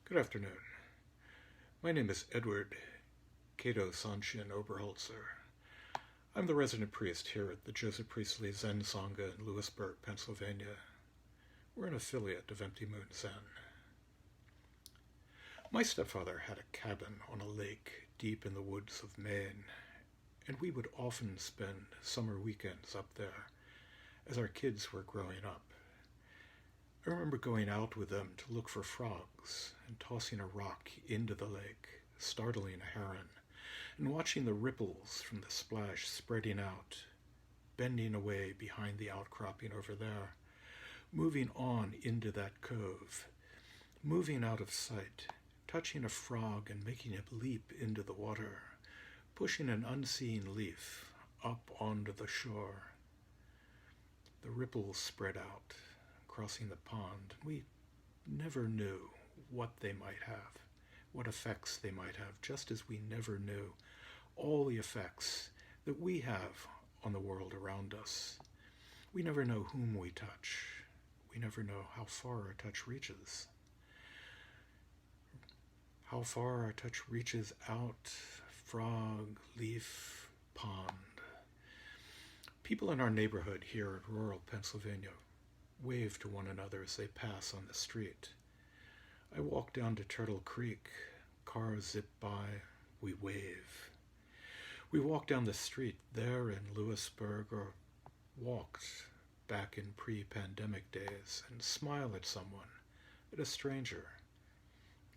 Good afternoon. My name is Edward Cato Sanchin Oberholtzer. I'm the resident priest here at the Joseph Priestley Zen Sangha in Lewisburg, Pennsylvania. We're an affiliate of Empty Moon Zen. My stepfather had a cabin on a lake deep in the woods of Maine, and we would often spend summer weekends up there as our kids were growing up. I remember going out with them to look for frogs and tossing a rock into the lake, startling a heron, and watching the ripples from the splash spreading out, bending away behind the outcropping over there, moving on into that cove, moving out of sight, touching a frog and making it leap into the water, pushing an unseen leaf up onto the shore. The ripples spread out, crossing the pond. We never knew what they might have, what effects they might have, just as we never knew all the effects that we have on the world around us. We never know whom we touch. We never know how far our touch reaches. How far our touch reaches out, frog, leaf, pond. People in our neighborhood here in rural Pennsylvania wave to one another as they pass on the street. I walk down to Turtle Creek. Cars zip by. We wave. We walk down the street there in Lewisburg, or walked back in pre-pandemic days, and smile at someone, at a stranger,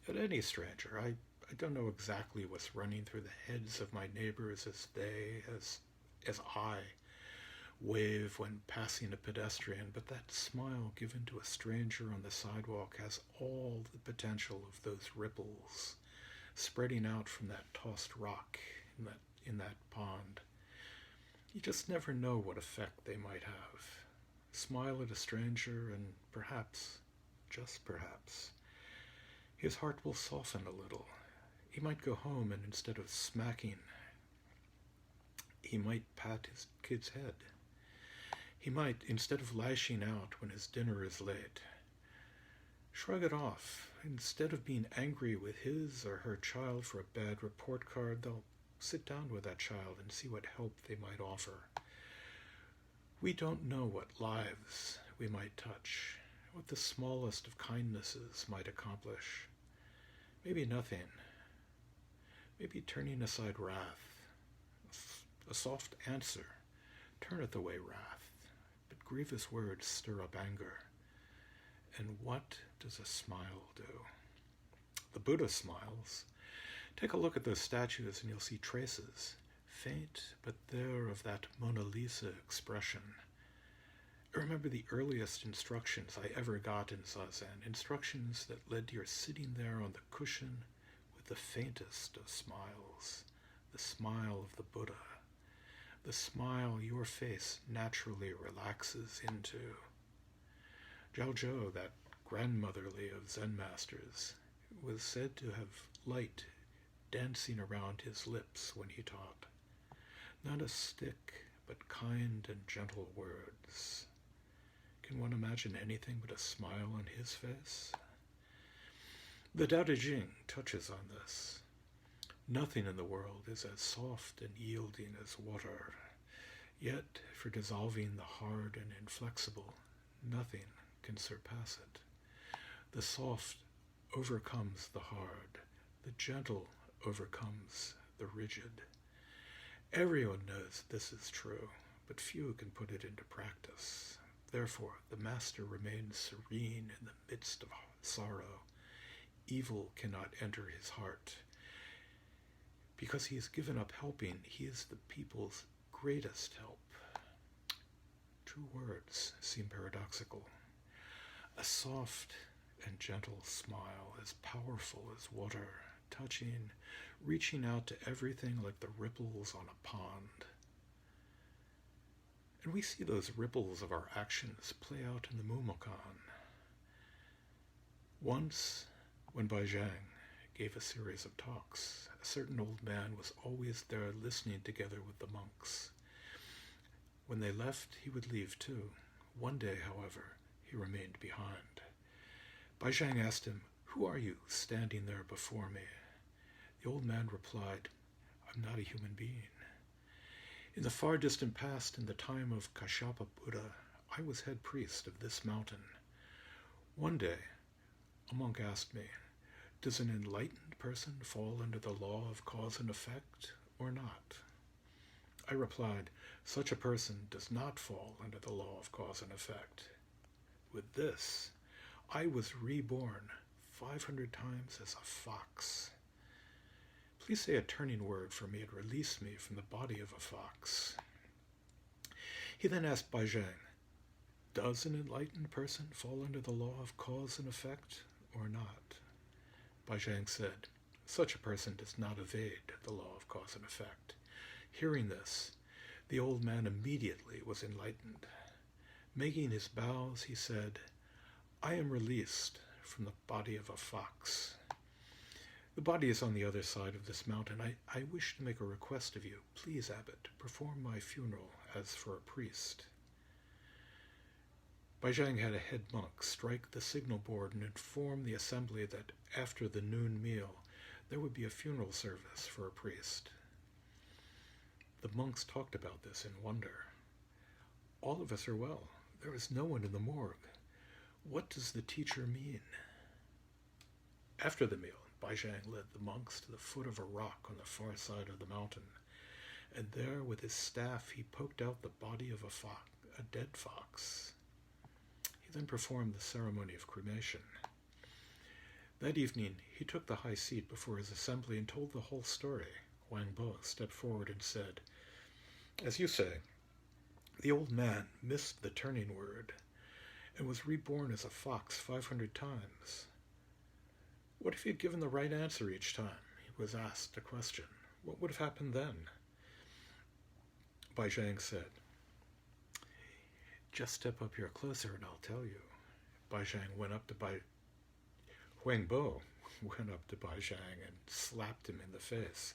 at any stranger. I don't know exactly what's running through the heads of my neighbors as I wave when passing a pedestrian, but that smile given to a stranger on the sidewalk has all the potential of those ripples spreading out from that tossed rock in that pond. You just never know what effect they might have. Smile at a stranger and perhaps, just perhaps, his heart will soften a little. He might go home and instead of smacking, he might pat his kid's head. He might, instead of lashing out when his dinner is late, shrug it off. Instead of being angry with his or her child for a bad report card, they'll sit down with that child and see what help they might offer. We don't know what lives we might touch, what the smallest of kindnesses might accomplish. Maybe nothing. Maybe turning aside wrath. A soft answer turneth away wrath. Grievous words stir up anger. And what does a smile do? The Buddha smiles. Take a look at those statues and you'll see traces, faint but there, of that Mona Lisa expression. I remember the earliest instructions I ever got in Zazen, instructions that led to your sitting there on the cushion with the faintest of smiles, the smile of the Buddha. The smile your face naturally relaxes into. Zhao Zhou, that grandmotherly of Zen masters, was said to have light dancing around his lips when he taught. Not a stick, but kind and gentle words. Can one imagine anything but a smile on his face? The Tao Te Ching touches on this. Nothing in the world is as soft and yielding as water, yet for dissolving the hard and inflexible, nothing can surpass it. The soft overcomes the hard, the gentle overcomes the rigid. Everyone knows this is true, but few can put it into practice. Therefore, the master remains serene in the midst of sorrow. Evil cannot enter his heart. Because he has given up helping, he is the people's greatest help. Two words seem paradoxical. A soft and gentle smile, as powerful as water, touching, reaching out to everything like the ripples on a pond. And we see those ripples of our actions play out in the Mumokan. Once, when Bai Zhang gave a series of talks, a certain old man was always there listening together with the monks. When they left, he would leave too. One day, however, he remained behind. Bai Zhang asked him, "Who are you standing there before me?" The old man replied, "I'm not a human being. In the far distant past, in the time of Kashyapa Buddha, I was head priest of this mountain. One day, a monk asked me, does an enlightened person fall under the law of cause and effect or not? I replied, such a person does not fall under the law of cause and effect. With this, I was reborn 500 times as a fox. Please say a turning word for me and release me from the body of a fox." He then asked Baizhang, "Does an enlightened person fall under the law of cause and effect or not?" Baizhang said, "Such a person does not evade the law of cause and effect." Hearing this, the old man immediately was enlightened. Making his bows, he said, "I am released from the body of a fox. The body is on the other side of this mountain. I wish to make a request of you. Please, Abbot, perform my funeral as for a priest." Baizhang had a head monk strike the signal board and inform the assembly that after the noon meal there would be a funeral service for a priest. The monks talked about this in wonder. "All of us are well. There is no one in the morgue. What does the teacher mean?" After the meal, Baizhang led the monks to the foot of a rock on the far side of the mountain, and there with his staff he poked out the body of a dead fox. He then performed the ceremony of cremation. That evening he took the high seat before his assembly and told the whole story. Wang Bo stepped forward and said, "As you say, the old man missed the turning word and was reborn as a fox 500 times. What if he had given the right answer each time he was asked a question? What would have happened then?" Baizhang said, "Just step up here closer and I'll tell you." Wang Bo went up to Baizhang and slapped him in the face.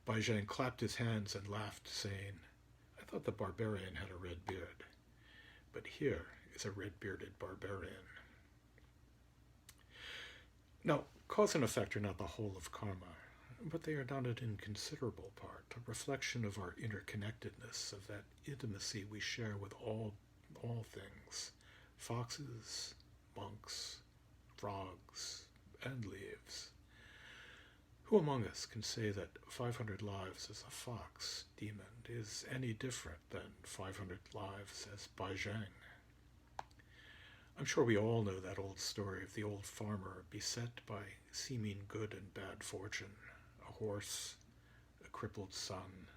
Baizhang clapped his hands and laughed, saying, "I thought the barbarian had a red beard, but here is a red-bearded barbarian." Now, cause and effect are not the whole of karma, but they are not an inconsiderable part, a reflection of our interconnectedness, of that intimacy we share with all things, foxes, monks, frogs, and leaves. Who among us can say that 500 lives as a fox demon is any different than 500 lives as Baizhang? I'm sure we all know that old story of the old farmer beset by seeming good and bad fortune, a horse, a crippled son,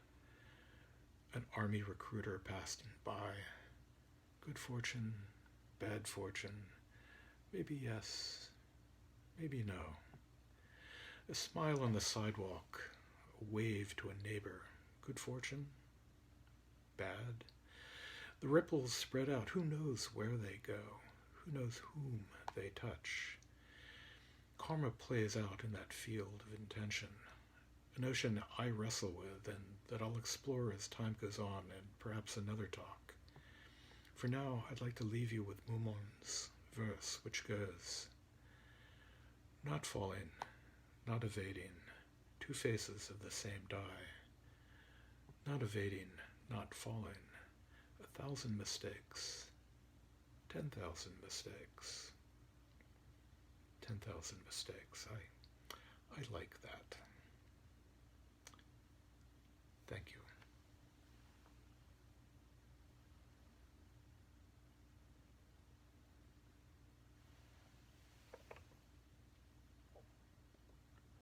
an army recruiter passing by. Good fortune, bad fortune, maybe yes, maybe no. A smile on the sidewalk, a wave to a neighbor. Good fortune? Bad? The ripples spread out. Who knows where they go? Who knows whom they touch? Karma plays out in that field of intention, a notion I wrestle with and that I'll explore as time goes on and perhaps another talk. For now, I'd like to leave you with Mumon's verse, which goes, "Not falling, not evading, two faces of the same die. Not evading, not falling, 1,000 mistakes, 10,000 mistakes, 10,000 mistakes." I like that. Thank you.